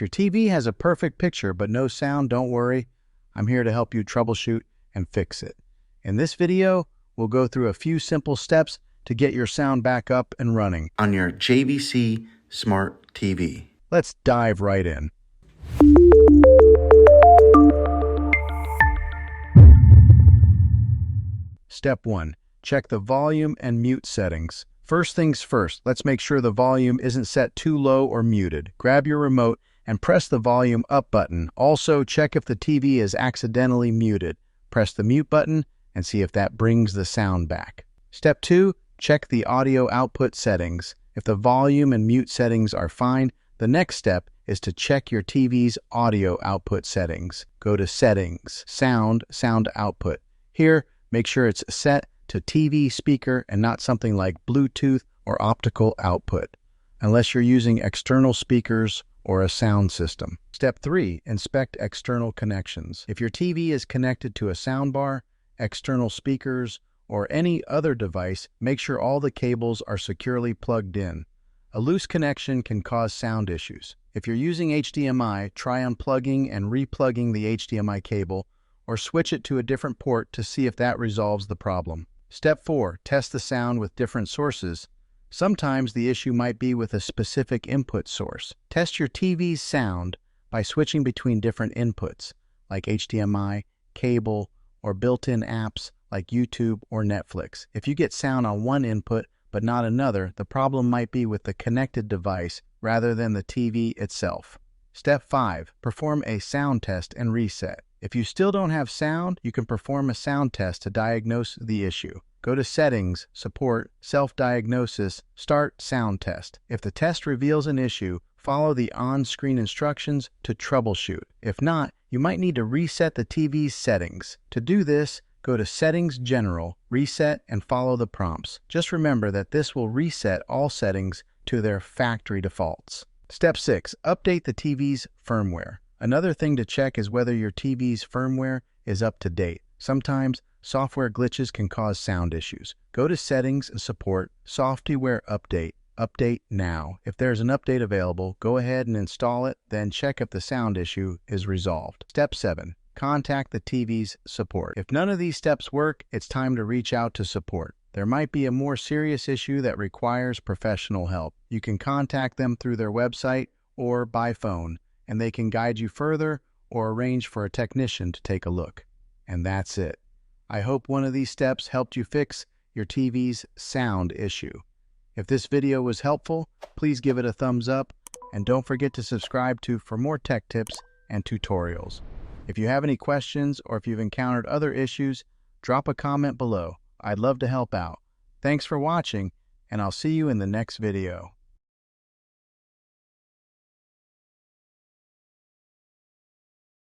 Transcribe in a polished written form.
If your TV has a perfect picture but no sound, don't worry. I'm here to help you troubleshoot and fix it. In this video, we'll go through a few simple steps to get your sound back up and running on your JVC Smart TV. Let's dive right in. Step 1. Check the volume and mute settings. First things first, let's make sure the volume isn't set too low or muted. Grab your remote and press the volume up button. Also, check if the TV is accidentally muted. Press the mute button and see if that brings the sound back. Step 2. Check the audio output settings. If the volume and mute settings are fine, the next step is to check your TV's audio output settings. Go to Settings, Sound Output. Here, make sure it's set to TV speaker and not something like Bluetooth or optical output, unless you're using external speakers or a sound system. Step 3. Inspect external connections. If your TV is connected to a soundbar, external speakers, or any other device, make sure all the cables are securely plugged in. A loose connection can cause sound issues. If you're using HDMI, try unplugging and replugging the HDMI cable, or switch it to a different port to see if that resolves the problem. Step 4. Test the sound with different sources. Sometimes the issue might be with a specific input source. Test your TV's sound by switching between different inputs, like HDMI, cable, or built-in apps like YouTube or Netflix. If you get sound on one input but not another, the problem might be with the connected device rather than the TV itself. Step 5. Perform a sound test and reset. If you still don't have sound, you can perform a sound test to diagnose the issue. Go to Settings, Support, Self-Diagnosis, Start Sound Test. If the test reveals an issue, follow the on-screen instructions to troubleshoot. If not, you might need to reset the TV's settings. To do this, go to Settings General, Reset, and follow the prompts. Just remember that this will reset all settings to their factory defaults. Step 6. Update the TV's firmware. Another thing to check is whether your TV's firmware is up to date. Sometimes, software glitches can cause sound issues. Go to Settings and Support, Software Update. Update now. If there's an update available, go ahead and install it, then check if the sound issue is resolved. Step 7. Contact the TV's support. If none of these steps work, it's time to reach out to support. There might be a more serious issue that requires professional help. You can contact them through their website or by phone, and they can guide you further or arrange for a technician to take a look. And that's it. I hope one of these steps helped you fix your TV's sound issue. If this video was helpful, please give it a thumbs up, and don't forget to subscribe for more tech tips and tutorials. If you have any questions or if you've encountered other issues, drop a comment below. I'd love to help out. Thanks for watching, and I'll see you in the next video.